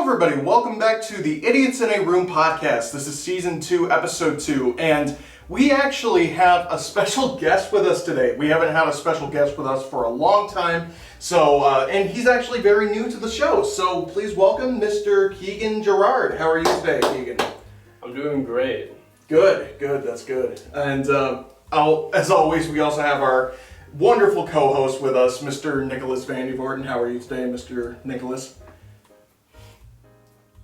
everybody, welcome back to the Idiots in a Room podcast. This is season 2, episode 2, and we actually have a special guest with us today. We haven't had a special guest with us for a long time, and he's actually very new to the show, so please welcome Mr. Keegan Gerrard. How are you today, Keegan? I'm doing great. Good, that's good. And as always, we also have our wonderful co-host with us, Mr. Nicholas Van Devorten. How are you today, Mr. Nicholas?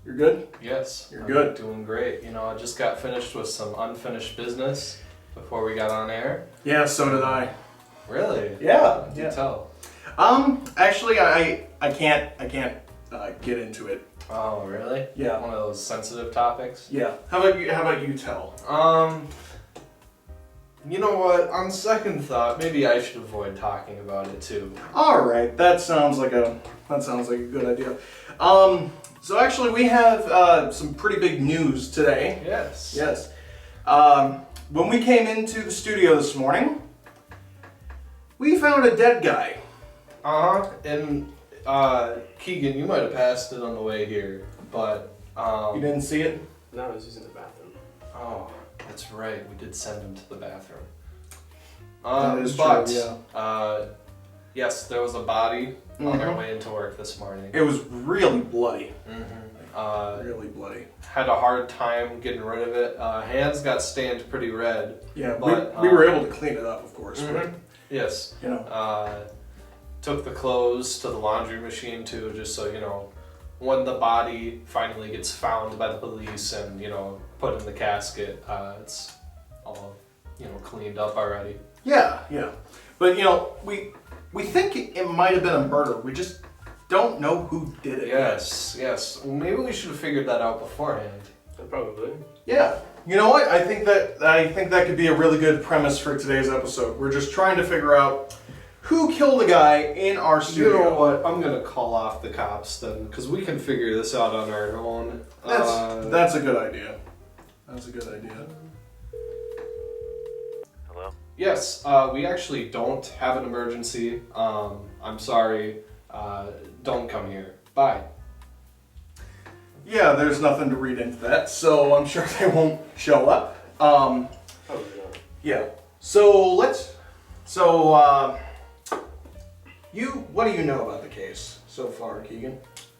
You're good? Yes. You're good. Doing great. You know, I just got finished with some unfinished business before we got on air. Yeah, so did I. Really? Yeah. Do tell. Actually, I can't get into it. Oh, really? Yeah. One of those sensitive topics? Yeah. How about you tell? You know what? On second thought, maybe I should avoid talking about it too. All right. That sounds like a good idea. So actually, we have some pretty big news today. Yes. Yes. When we came into the studio this morning, we found a dead guy. And Keegan, you might have passed it on the way here, but You didn't see it? No, I was using the bathroom. Oh, that's right. We did send him to the bathroom. That is but true, yeah. Yes, there was a body on our way into work this morning. It was really bloody. Really bloody. Had a hard time getting rid of it. Hands got stained pretty red. Yeah, but we were able to clean it up, of course. But, yes. you know. Took the clothes to the laundry machine too, just so, you know, when the body finally gets found by the police and, you know, put in the casket, it's all, you know, cleaned up already. Yeah. But, you know, we think it might have been a murder. We just don't know who did it. Yes. Well, maybe we should have figured that out beforehand. Probably. Yeah. You know what? I think that could be a really good premise for today's episode. We're just trying to figure out who killed the guy in our studio. You know what? I'm gonna call off the cops then, because we can figure this out on our own. That's a good idea. That's a good idea. Hello? Yes, we actually don't have an emergency. I'm sorry. Don't come here. Bye. Yeah, there's nothing to read into that, so I'm sure they won't show up. Probably not. Yeah. What do you know about the case so far, Keegan?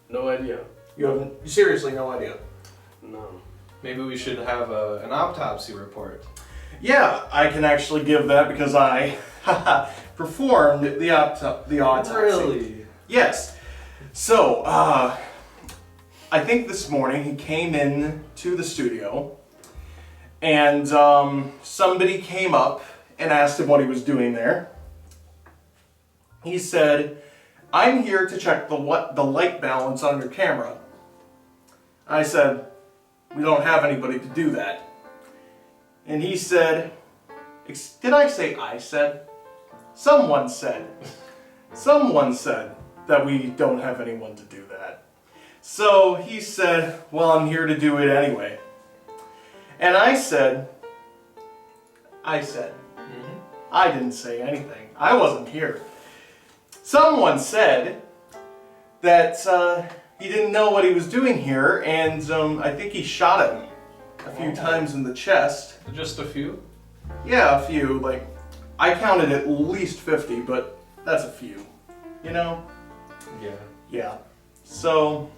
No idea. You seriously no idea? No. Maybe we should have an autopsy report. Yeah, I can actually give that because I performed the autopsy. Really? Yes. So, I think this morning he came in to the studio and somebody came up and asked him what he was doing there. He said, "I'm here to check the light balance on your camera." I said, "We don't have anybody to do that." And he said, did I say I said? Someone said that we don't have anyone to do that. So he said, "Well, I'm here to do it anyway." And I said, I didn't say anything. I wasn't here. Someone said that he didn't know what he was doing here, and I think he shot him a few times in the chest. Just a few? Yeah, a few. Like, I counted at least 50, but that's a few. You know? Yeah. Yeah. So,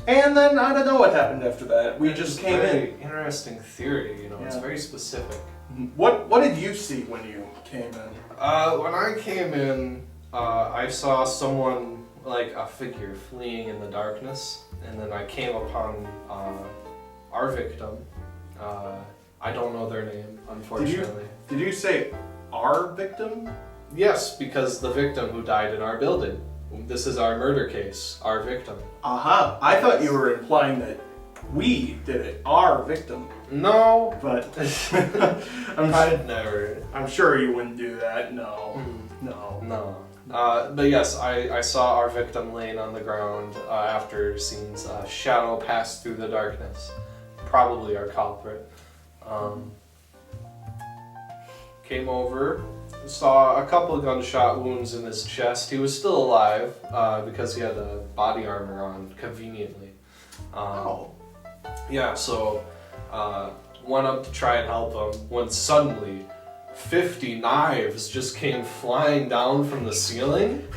and then I don't know what happened after that. We just came in. Interesting theory, you know, it's Yeah. very specific. What did you see when you came in? When I came in, I saw someone, like a figure, fleeing in the darkness, and then I came upon our victim. I don't know their name, unfortunately. Did you say our victim? Yes, because the victim who died in our building. This is our murder case, our victim. Aha. I thought you were implying that we did it, our victim. No, But I'd never. I'm sure you wouldn't do that. No. No. But yes, I saw our victim laying on the ground after seeing a shadow pass through the darkness. Probably our culprit. Came over, saw a couple of gunshot wounds in his chest. He was still alive because he had a body armor on, conveniently. Oh. Yeah, so went up to try and help him when suddenly 50 knives just came flying down from the ceiling.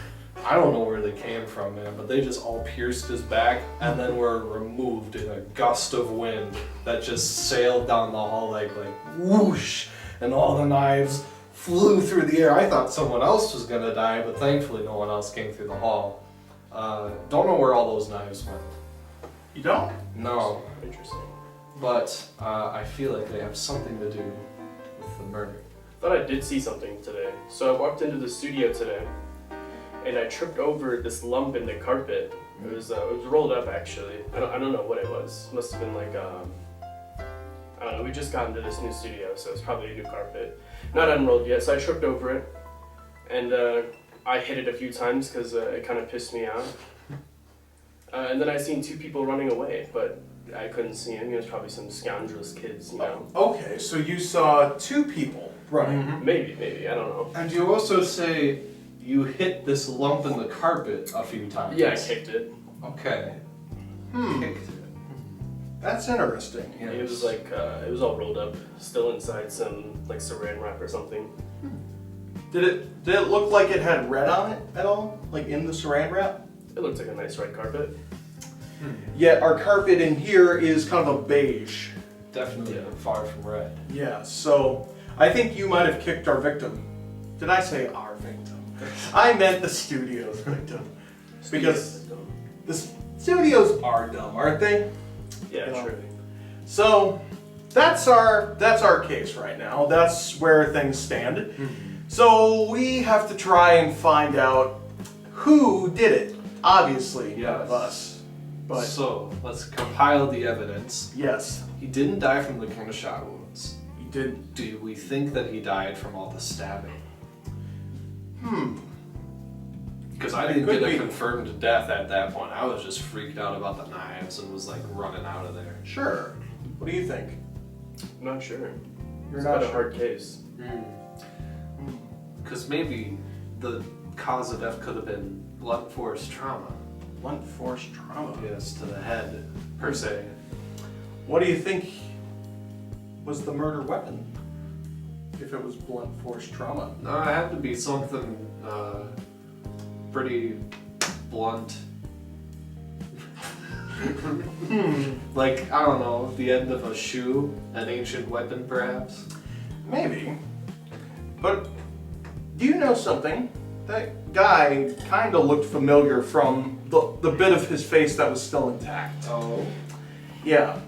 I don't know where they came from, man, but they just all pierced his back and then were removed in a gust of wind that just sailed down the hall like whoosh, and all the knives flew through the air. I thought someone else was gonna die, but thankfully no one else came through the hall. Don't know where all those knives went. You don't? No, Interesting. but I feel like they have something to do with the murder. Thought I did see something today. So I walked into the studio today, and I tripped over this lump in the carpet. It was rolled up actually. I don't know what it was. Must have been like I don't know. We just got into this new studio, so it's probably a new carpet. Not unrolled yet. So I tripped over it, and I hit it a few times because it kind of pissed me off. And then I seen two people running away, but I couldn't see him. It was probably some scoundrelous kids, you know. Okay, so you saw two people running. Mm-hmm. Maybe, I don't know. And you also say you hit this lump in the carpet a few times. Yeah, I kicked it. Okay. Kicked it. That's interesting. Yeah. It was like, it was all rolled up, still inside some like saran wrap or something. Did it look like it had red on it at all? Like in the saran wrap? It looked like a nice red carpet. Yet our carpet in here is kind of a beige. Definitely Yeah. far from red. Yeah, so I think you might have kicked our victim. Did I say our victim? I meant the studio's victim. Because the studios are dumb, aren't they? Yeah, You know. true. So that's our case right now. That's where things stand. So we have to try and find out who did it. Obviously, none of Yes. us. But So let's compile the evidence. yes, He didn't die from the gunshot wounds. he did. Do we think that he died from all the stabbing? Because I It didn't could get a be. confirmed death at that point. I was just freaked out about the knives and was like running out of there. Sure. What do you think? I'm not sure. You're It's not quite a sure. hard case. Because maybe the cause of death could have been blunt force trauma. Blunt force trauma. Yes, to the head, per se. What do you think was the murder weapon? If it was blunt force trauma. No, it had to be something pretty blunt. Like, I don't know, the end of a shoe, an ancient weapon perhaps? Maybe. But do you know something? That guy kind of looked familiar from the bit of his face that was still intact. Oh. Yeah,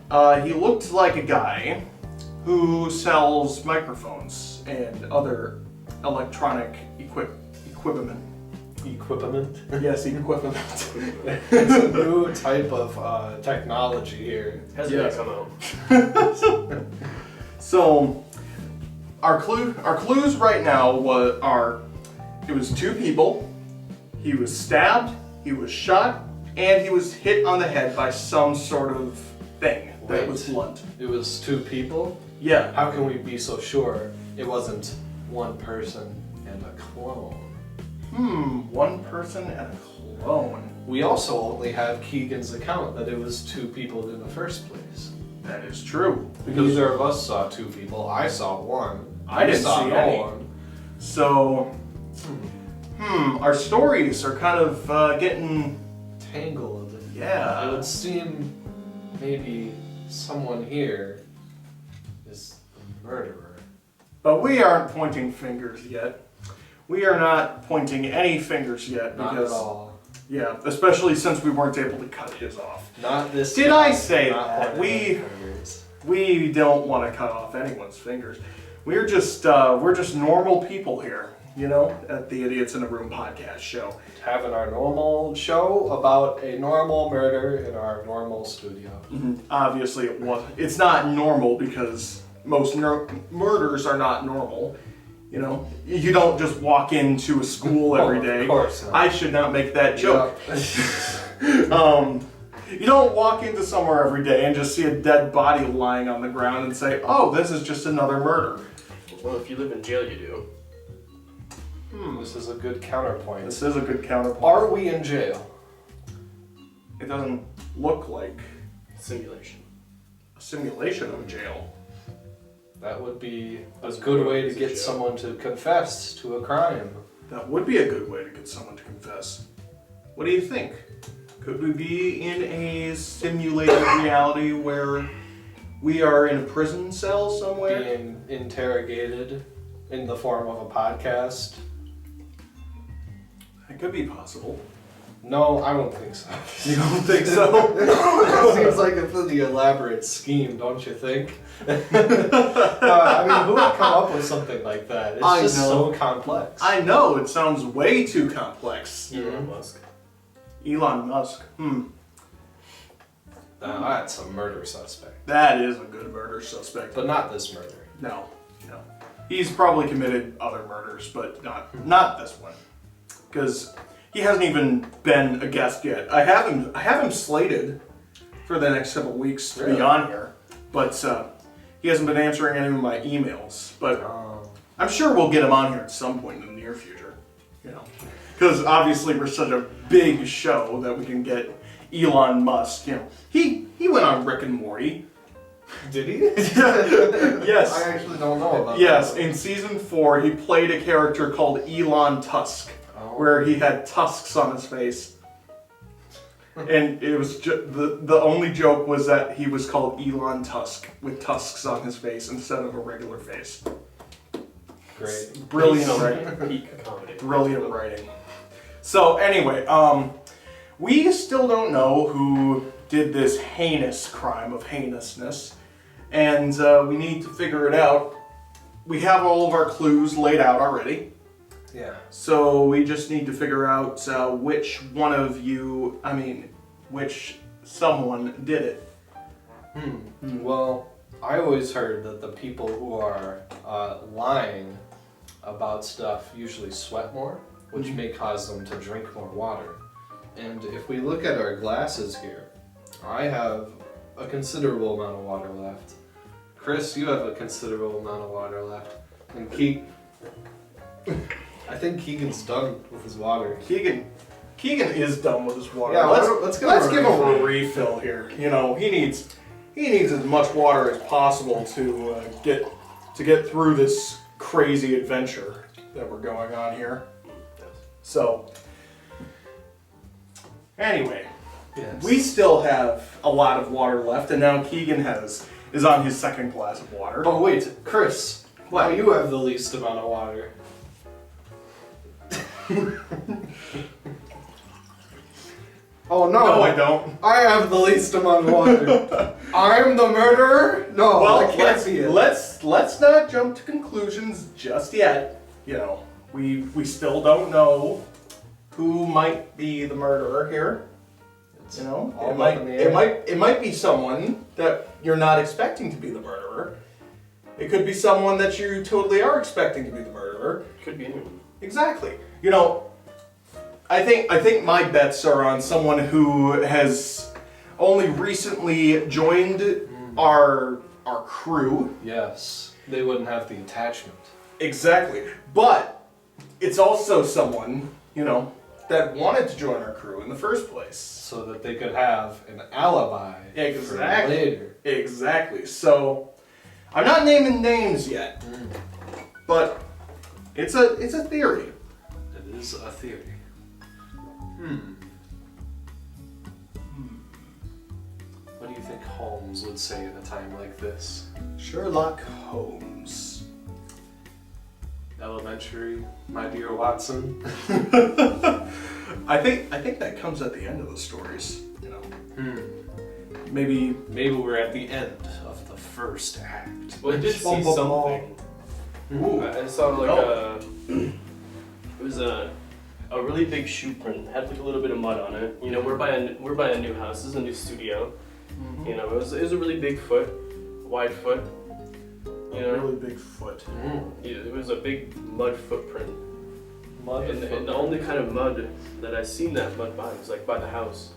he looked like a guy who sells microphones and other electronic equipment. Equipment? Yes, equipment. It's a new type of technology here. Hasn't Yeah. yet come out. So, our clues right now it was two people. He was stabbed, he was shot, and he was hit on the head by some sort of thing that Wait. was blunt. It was two people? Yeah. How can we be so sure it wasn't one person and a clone? One person and a clone. We also only have Keegan's account that it was two people in the first place. That is true. Neither of us saw two people. I saw one. I didn't saw see no any. one. So, our stories are kind of getting, Tangled. yeah. It would seem maybe someone here is the murderer. But we aren't pointing fingers yet. We are not pointing any fingers yet Not because, at all. yeah, especially since we weren't able to cut his off. Not this. Did guy. I say Not that? one of We- my fingers. We don't want to cut off anyone's fingers. We're just normal people here, you know, at the Idiots in a Room podcast show. Having our normal show about a normal murder in our normal studio. Obviously, it's not normal because most murders are not normal. You know, you don't just walk into a school every day. Of course not. I should not make that joke. You don't walk into somewhere every day and just see a dead body lying on the ground and say, "Oh, this is just another murder." Well, if you live in jail, you do. This is a good counterpoint. This is a good counterpoint. Are we in jail? It doesn't look like Simulation. a simulation of a jail. That would be a That's good what way it to is, get jail. someone to confess to a crime. That would be a good way to get someone to confess. What do you think? Could we be in a simulated reality where we are in a prison cell somewhere? Being interrogated in the form of a podcast? It could be possible. No, I don't think so. You don't think so? It seems like a pretty elaborate scheme, don't you think? I mean, who would come up with something like that? It's I just know. so complex. I know, it sounds way too complex. Elon Musk. Elon Musk. Now, that's a murder suspect. That is a good murder suspect. But not this murder. No. He's probably committed other murders, but not this one. Because he hasn't even been a guest yet. I have him slated for the next couple weeks to be on here, but he hasn't been answering any of my emails. But I'm sure we'll get him on here at some point in the near future. Because obviously we're such a big show that we can get Elon Musk. He went on Rick and Morty. Did he? Yes. I actually don't know about Yes, that. in season 4, he played a character called Elon Tusk, where he had tusks on his face. And it was the only joke was that he was called Elon Tusk with tusks on his face instead of a regular face. Great. Brilliant writing. Peak comedy. Brilliant writing. So anyway, we still don't know who did this heinous crime of heinousness, and we need to figure it out. We have all of our clues laid out already. Yeah. So we just need to figure out which someone did it. Well, I always heard that the people who are lying about stuff usually sweat more, which may cause them to drink more water. And if we look at our glasses here, I have a considerable amount of water left. Chris, you have a considerable amount of water left. And I think Keegan's done with his water. Keegan is done with his water. Yeah, let's give him a refill here. He needs as much water as possible to get through this crazy adventure that we're going on here. So anyway, Yes. we still have a lot of water left, and now Keegan is on his second glass of water. Oh wait, Chris. What? Now you have the least amount of water. Oh No, I don't. I have the least amount of water. I'm the murderer? No, Well, I can't be it. let's not jump to conclusions just yet. We still don't know who might be the murderer here. It's It all up in the air. might be someone that you're not expecting to be the murderer. It could be someone that you totally are expecting to be the murderer. Could be anyone. Exactly. I think my bets are on someone who has only recently joined our crew. Yes, they wouldn't have the attachment. Exactly. But it's also someone, that wanted to join our crew in the first place. So that they could have an alibi for Exactly. later. Exactly. So I'm not naming names yet, but it's a theory. It is a theory. What do you think Holmes would say in a time like this? Sherlock Holmes. Elementary, my dear Watson. I think that comes at the end of the stories. Maybe we're at the end of the first act. Well, I did see something. Ooh. I saw like No. it was a really big shoe print. Had like a little bit of mud on it. We're by a new house. This is a new studio. It was a really big foot, wide foot. a really big foot. Yeah, it was a big mud footprint. Mud And the only kind of mud that I seen that mud by was like by the house.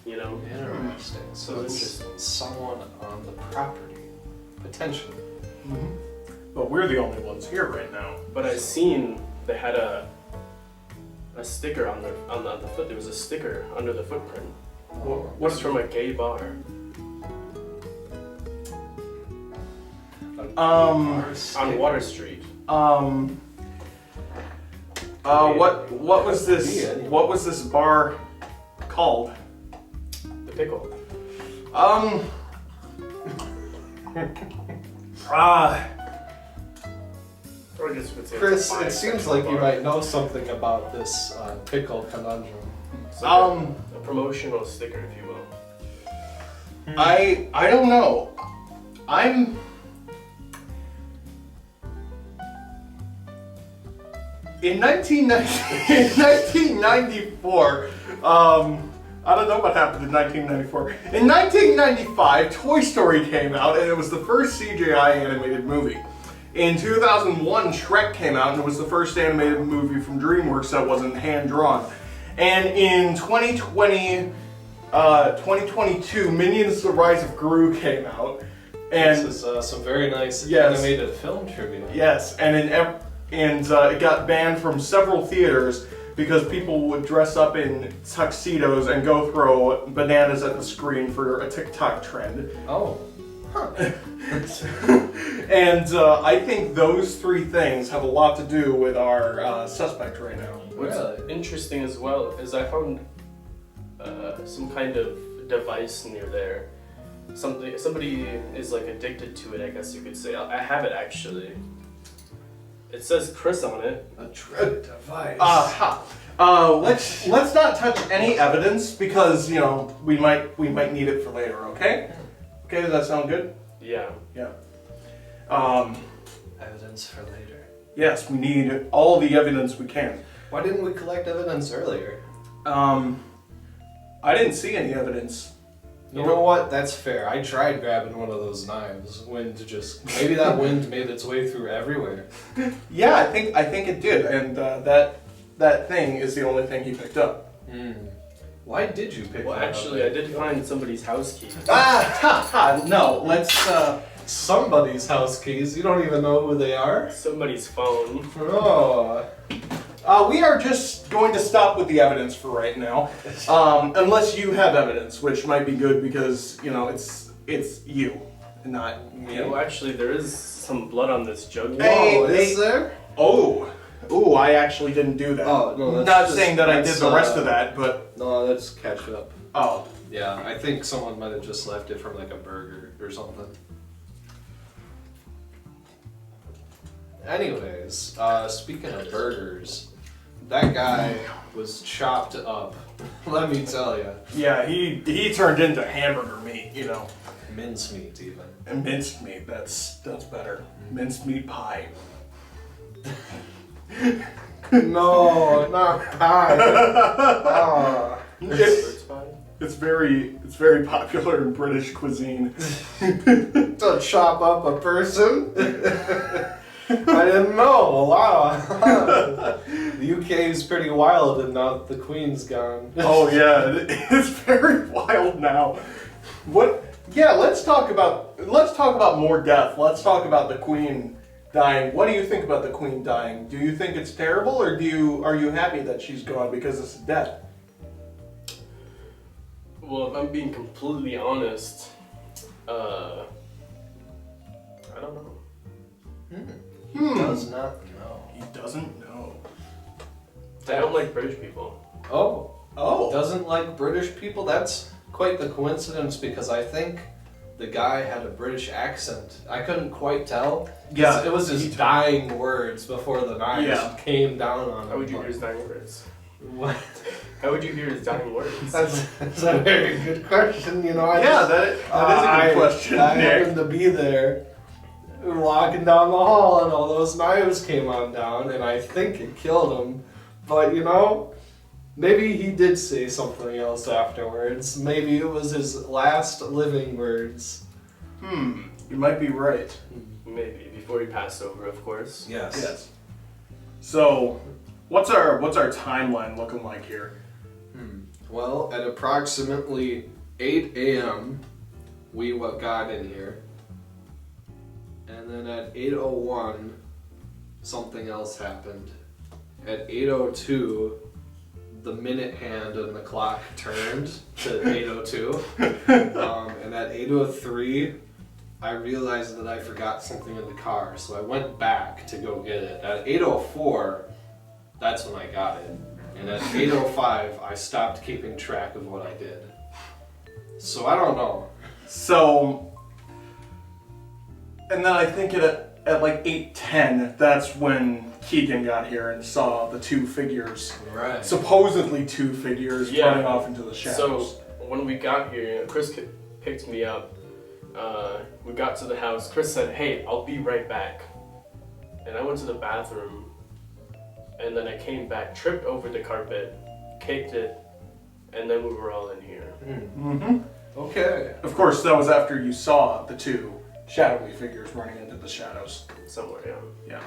Interesting. So So it's interesting. someone on the property, potentially. But we're the only ones here right now. But I seen they had a sticker on the foot. There was a sticker under the footprint. What's from a gay bar? On Water Street. What was this? What was this bar called? The Pickle. Or I guess you could say Chris, it's a it seems bisexual like you bar. might know something about this pickle conundrum. It's like a promotional sticker, if you will. I don't know. I'm in 1994. I don't know what happened in 1994. In 1995, Toy Story came out, and it was the first CGI animated movie. In 2001, Shrek came out, and it was the first animated movie from DreamWorks that wasn't hand-drawn. And in 2022, Minions: The Rise of Gru came out. And This is some very nice Yes. animated film trivia. yes, and it got banned from several theaters because people would dress up in tuxedos and go throw bananas at the screen for a TikTok trend. Oh. And I think those three things have a lot to do with our suspect right now. What's Really? interesting as well is I found some kind of device near there. Somebody is like addicted to it, I guess you could say. I have it actually. It says Chris on it. A trip device. Let's not touch any evidence because we might need it for later. Okay? Okay, does that sound good? Yeah. Yeah. Evidence for later. Yes, we need all the evidence we can. Why didn't we collect evidence earlier? I didn't see any evidence. You know what? That's fair. I tried grabbing one of those knives. Maybe that wind made its way through everywhere. Yeah, I think it did, and that thing is the only thing he picked up. Why did you pick Well, that actually, I up? did find somebody's house key. No, let's. Somebody's house keys. You don't even know who they are? Somebody's phone. Oh. We are just going to stop with the evidence for right now, unless you have evidence, which might be good because it's you, not me. Yeah, well, actually, there is some blood on this jug. Hey, Whoa, is there? Oh, I actually didn't do that. Oh, no, that's not just- saying that I did that's, the rest of that, but No, that's ketchup. oh, Yeah, I think someone might have just left it from like a burger or something. Anyways, speaking of burgers, that guy was chopped up. Let me tell you. yeah, he turned into hamburger meat, Mincemeat even. and minced meat. That's better. Minced meat pie. No, not pie. Oh. Bird's pie? It's very popular in British cuisine. To chop up a person? I didn't know. Wow. The UK is pretty wild and now the Queen's gone. Oh yeah, it's very wild now. What? Yeah, let's talk about more death. Let's talk about the Queen dying. What do you think about the Queen dying? Do you think it's terrible, or are you happy that she's gone because it's death? Well, if I'm being completely honest, I don't know. He does not know. He doesn't know. I don't like British people. Oh. Oh. Doesn't like British people? That's quite the coincidence because I think the guy had a British accent. I couldn't quite tell. Yeah, It was his dying words before the knives Yeah. came down on him. How would you hear his dying words? What? How would you hear his dying words? That's a very good question, Yeah, that is a good question, I Nick. happened to be there, walking down the hall, and all those knives came on down, and I think it killed him. But maybe he did say something else afterwards. Maybe it was his last living words. You might be right. Maybe before he passed over, of course. Yes. So, what's our timeline looking like here? Well, at approximately 8 a.m., we got in here. And then at 8:01, something else happened. at 8:02, the minute hand on the clock turned to 8:02. And at 8:03, I realized that I forgot something in the car, so I went back to go get it. At 8:04, that's when I got it. And at 8:05, I stopped keeping track of what I did. So I don't know. So, and then I think at like 8:10, that's when Keegan got here and saw the two figures, Right. supposedly two figures, Yeah. running off into the shadows. So when we got here, Chris picked me up. We got to the house. Chris said, "Hey, I'll be right back." And I went to the bathroom, and then I came back, tripped over the carpet, kicked it, and then we were all in here. Mm-hmm. Okay. Of course, that was after you saw the two shadowy figures running into the shadows. Somewhere, yeah. Yeah.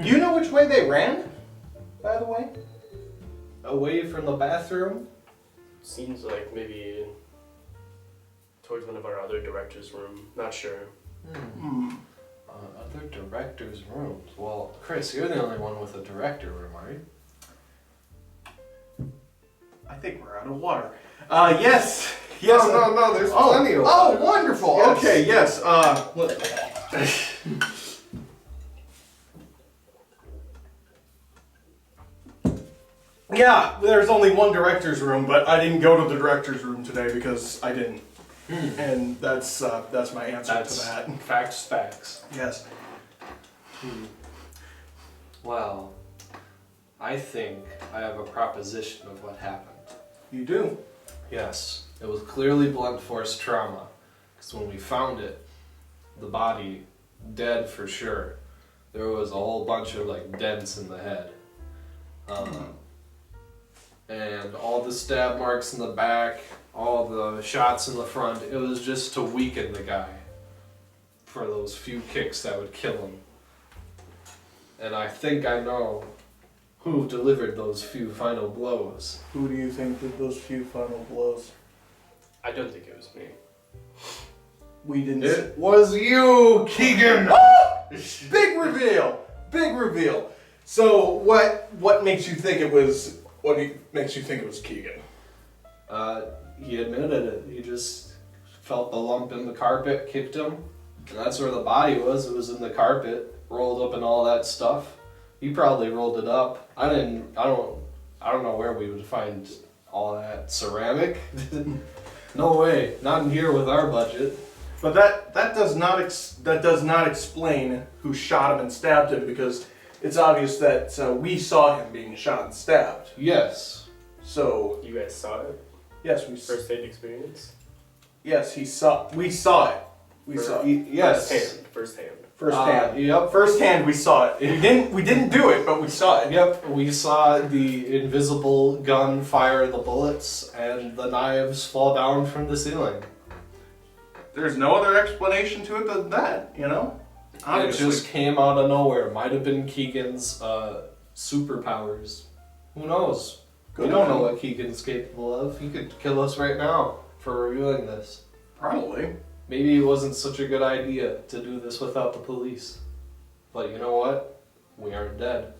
Do you know which way they ran, by the way? Away from the bathroom? Seems like maybe towards one of our other directors' room. Not sure. Other directors' rooms. Well, Chris, you're the only one with a director room, are you? I think we're out of water. Yes. Yes. No, there's plenty of water. Oh, wonderful. Yes. Okay, yes. Yeah, there's only one director's room, but I didn't go to the director's room today because I didn't. And that's my answer to that. Facts. Yes. Well, I think I have a proposition of what happened. You do. Yes, it was clearly blunt force trauma. Because when we found it, the body, dead for sure, there was a whole bunch of like dents in the head. And all the stab marks in the back, all the shots in the front, it was just to weaken the guy for those few kicks that would kill him. And I think I know who delivered those few final blows. Who do you think did those few final blows? I don't think it was me. We didn't. It was you, Keegan! Big reveal! Big reveal! So what makes you think it was makes you think it was Keegan? He admitted it. He just felt the lump in the carpet, kicked him, and that's where the body was. It was in the carpet, rolled up in all that stuff. He probably rolled it up. I don't know where we would find all that ceramic. No way. Not in here with our budget. But that does not explain who shot him and stabbed him, because it's obvious that we saw him being shot and stabbed. Yes. So You guys saw it? yes, First aid experience? yes, we saw it. We saw it. Yes. First hand. First hand. Yep. First hand, we saw it. We didn't do it, but we saw it. Yep. We saw the invisible gun fire the bullets and the knives fall down from the ceiling. There's no other explanation to it than that, you know? Obviously. It just came out of nowhere. Might have been Keegan's superpowers. Who knows? We don't know what Keegan's capable of. He could kill us right now for revealing this. Probably. Maybe it wasn't such a good idea to do this without the police. But you know what? We aren't dead.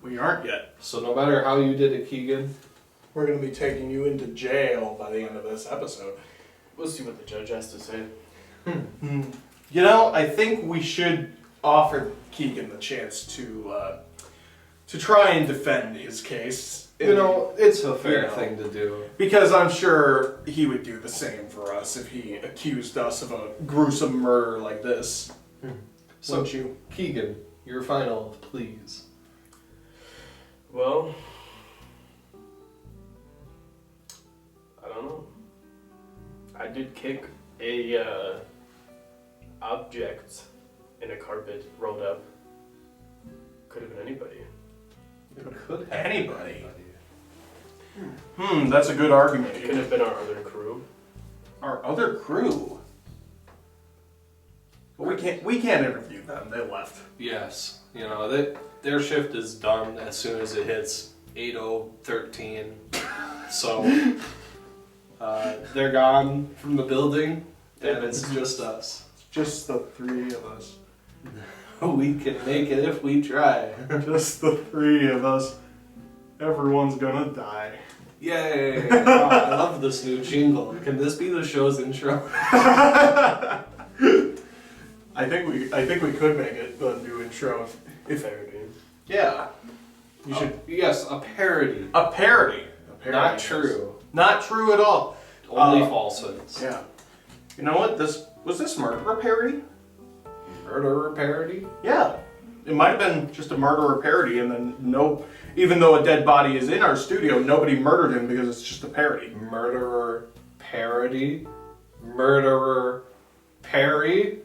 We aren't yet. So no matter how you did it, Keegan, We're going to be taking you into jail by the end of this episode. We'll see what the judge has to say. You know, I think we should offer Keegan the chance to try and defend his case. you know, it's a fair You know. thing to do. Because I'm sure he would do the same for us if he accused us of a gruesome murder like this. So, Wouldn't you? Keegan, your final, please. Well, I don't know. I did kick a object in a carpet rolled up. Could have been anybody. It could have Anybody. That's a good argument. It could have been our other crew. Our other crew. But we can't interview them. They left. Yes, you know, their shift is done as soon as it hits 8:13. So they're gone from the building, and it's just us. Just the three of us. We can make it if we try. Just the three of us. Everyone's gonna die. Yay! Wow, I love this new jingle. Can this be the show's intro? I think we could make it the new intro if Parody. yeah. You should Yes, a parody. a parody. Not true. Not true at all. Only falsehoods. Yeah. You know what? Was this murder a parody? Murderer parody? Yeah. It might have been just a murderer parody, and then even though a dead body is in our studio, nobody murdered him because it's just a parody. Murderer parody? Murderer Perry?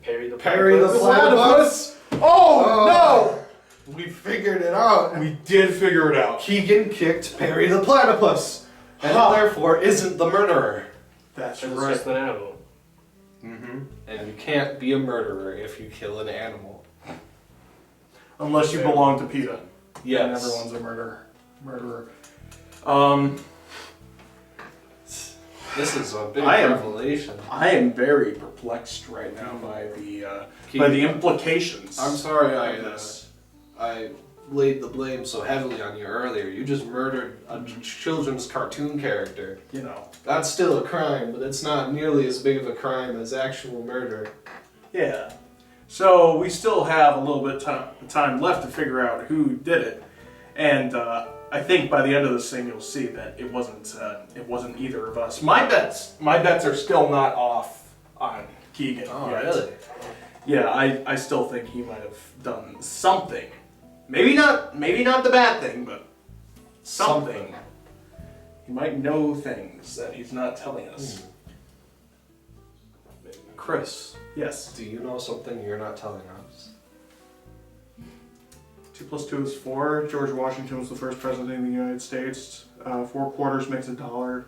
Perry the Perry the Platypus. Platypus? Oh We figured it out. no! We did figure it out. Keegan kicked Perry the Platypus, and therefore isn't the murderer. That's It's right. just an animal. Mm-hmm. And you can't be a murderer if you kill an animal. Unless you belong to PETA. Yes. And everyone's a murderer. This is a big I am- revelation. I am very perplexed right now by the implications. I'm sorry of this. I laid the blame so heavily on you earlier. You just murdered a children's cartoon character. You know. That's still a crime, but it's not nearly as big of a crime as actual murder. Yeah. So we still have a little bit of time left to figure out who did it, and I think by the end of this thing you'll see that it wasn't either of us. My bets are still not off on Keegan. Oh, yet. really? Yeah, I still think he might have done something. Maybe not the bad thing, but something. He might know things that he's not telling us. Chris, yes. Do you know something you're not telling us? 2 + 2 is 4. George Washington was the first president of the United States. 4 quarters makes $1.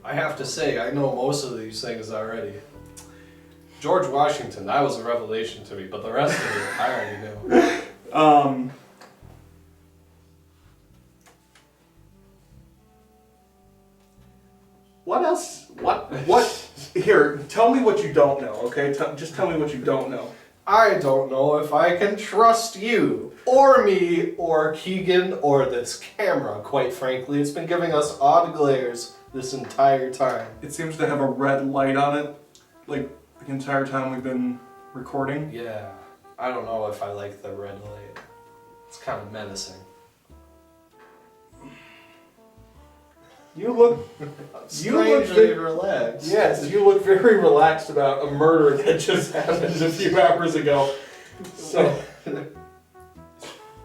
I have to say, I know most of these things already. George Washington, that was a revelation to me, but the rest of it, I already know. What else? What? Here, tell me what you don't know, okay? Just tell me what you don't know. I don't know if I can trust you, or me, or Keegan, or this camera, quite frankly. It's been giving us odd glares this entire time. It seems to have a red light on it, like the entire time we've been recording. Yeah, I don't know if I like the red light. It's kind of menacing. You look Strangely relaxed. Yes, you look very relaxed about a murder that just happened a few hours ago. So,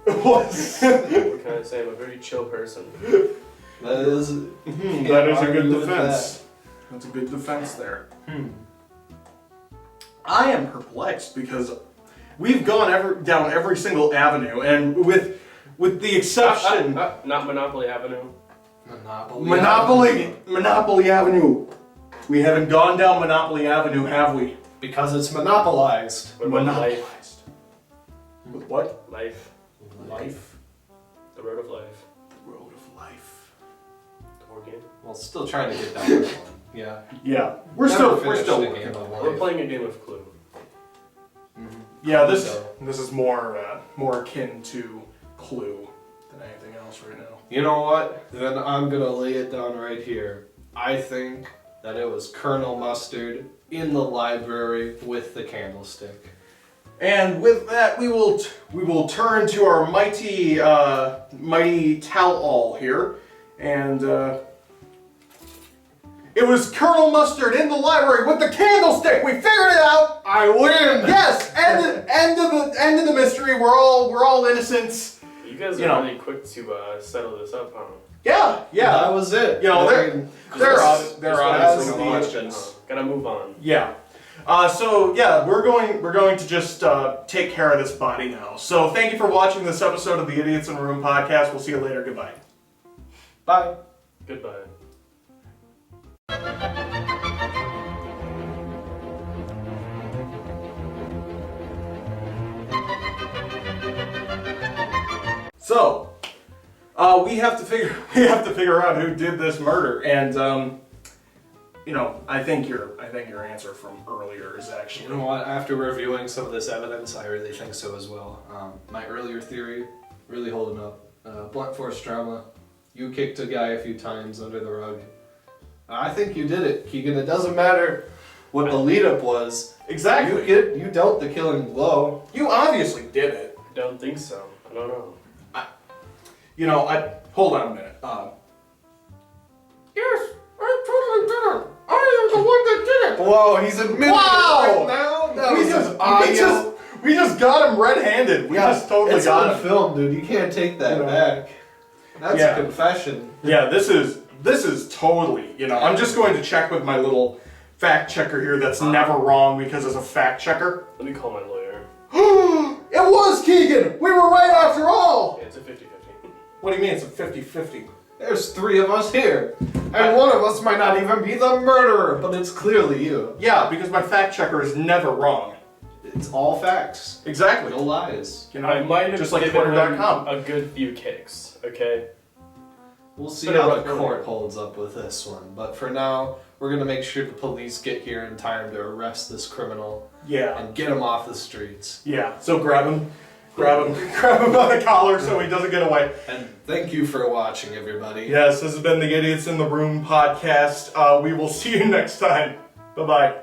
What can I say? I'm a very chill person. That is... that is a good argue with defense. That's a good defense there. I am perplexed because we've gone down every single avenue, and with the exception Not Monopoly Avenue. Monopoly Avenue. We haven't gone down Monopoly Avenue, have we? Because it's monopolized. What about life? Monopolized. With what? Life. Life. The road of life. The road of life. The board game. Well, still trying to get that one. Yeah. Yeah, we're Never still finished the working game on of it. life. We're playing a game of Clue. Yeah, this is more akin to Clue than anything else right now. You know what? Then I'm gonna lay it down right here. I think that it was Colonel Mustard in the library with the candlestick. And with that, we will turn to our mighty tell-all here, and it was Colonel Mustard in the library with the candlestick. We figured it out. I win! Yes, end of the mystery. We're all innocents. You guys are really quick to settle this up, huh? Yeah. That was it. You know, I they're Just obviously one the question, questions. huh? Gotta move on. Yeah. So yeah, we're going to just take care of this body now. So thank you for watching this episode of the Idiots in a Room podcast. We'll see you later. Goodbye. Bye. Goodbye. So, we have to figure out who did this murder, and I think your answer from earlier is actually. You know what? After reviewing some of this evidence, I really think so as well. My earlier theory really holding up. Blunt force trauma. You kicked a guy a few times under the rug. I think you did it, Keegan. It doesn't matter what the lead-up was. Exactly. You dealt the killing blow. You obviously did it. I don't think so. I don't know. Hold on a minute. Yes, I totally did it. I am the one that did it. Whoa, he's admitting Wow! it right now? That was We just got him red-handed. We just totally it's got on him. film, dude. You can't take that back. That's Yeah. a confession. Yeah, this is totally, I'm just going to check with my little fact checker here that's never wrong because it's a fact checker. Let me call my lawyer. It was Keegan! We were right after all! Yeah, it's a 50-50. What do you mean it's a 50-50? There's 3 of us here. And one of us might not even be the murderer, but it's clearly you. Yeah, because my fact checker is never wrong. It's all facts. Exactly. No lies. I might have just like given him Twitter.com. a good few kicks, okay? We'll see But how not the really. court holds up with this one. But for now, we're going to make sure the police get here in time to arrest this criminal Yeah. and get him off the streets. Yeah. So grab him by the collar so he doesn't get away. And thank you for watching, everybody. Yes, this has been the Idiots in the Room podcast. We will see you next time. Bye-bye.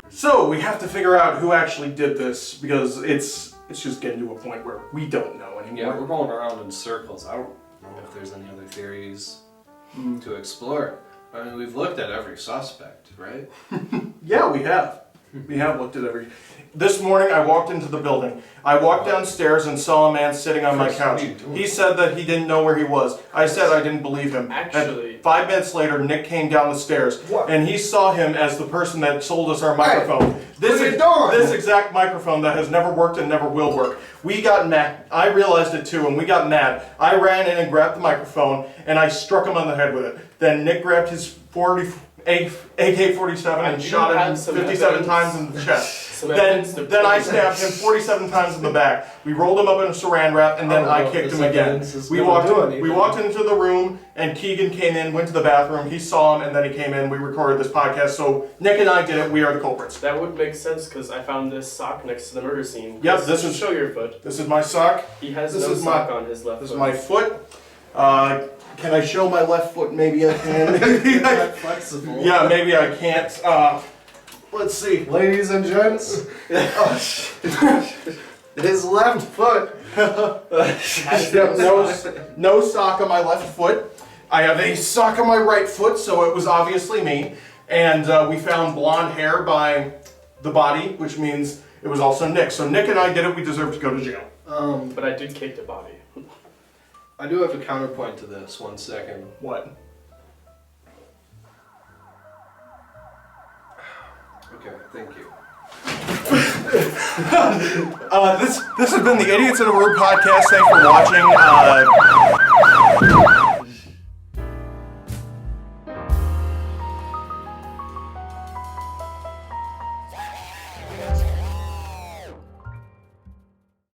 So we have to figure out who actually did this because it's just getting to a point where we don't know anymore. Yeah, we're going around in circles. I don't know if there's any other theories to explore. I mean, we've looked at every suspect, right? Yeah, we have. We have looked at every... This morning, I walked into the building. I walked downstairs and saw a man sitting on my Chris, couch. what are you doing? He said that he didn't know where he was. I said I didn't believe him. Actually- And 5 minutes later, Nick came down the stairs. What? And he saw him as the person that sold us our microphone. what are you doing? This exact microphone that has never worked and never will work. We got mad. I realized it too, and we got mad. I ran in and grabbed the microphone, and I struck him on the head with it. Then Nick grabbed his AK-47 I and do shot him have some 57 evidence. times in the chest. Some Then evidence to I prove stabbed him 47 times in the back. We rolled him up in a saran wrap, and then I don't know I if kicked this him again. evidence is We gonna do walked anything. into the room, and Keegan came in, went to the bathroom. He saw him, and then he came in. We recorded this podcast. So Nick and I did it. We are the culprits. That would make sense because I found this sock next to the murder scene. Yep, this is- Show your foot. This is my sock. He has This no is my- sock on his left This foot. is my foot. Can I show my left foot? Maybe I can. Maybe I- Not flexible. yeah, maybe I can't. Let's see. Ladies and gents, his left foot. Yep, no sock on my left foot. I have a sock on my right foot, so it was obviously me. And we found blonde hair by the body, which means it was also Nick. So Nick and I did it. We deserve to go to jail. But I did kick the body. I do have a counterpoint to this. 1 second. What? Okay, thank you. This has been the Idiots in a Room podcast. Thanks for watching.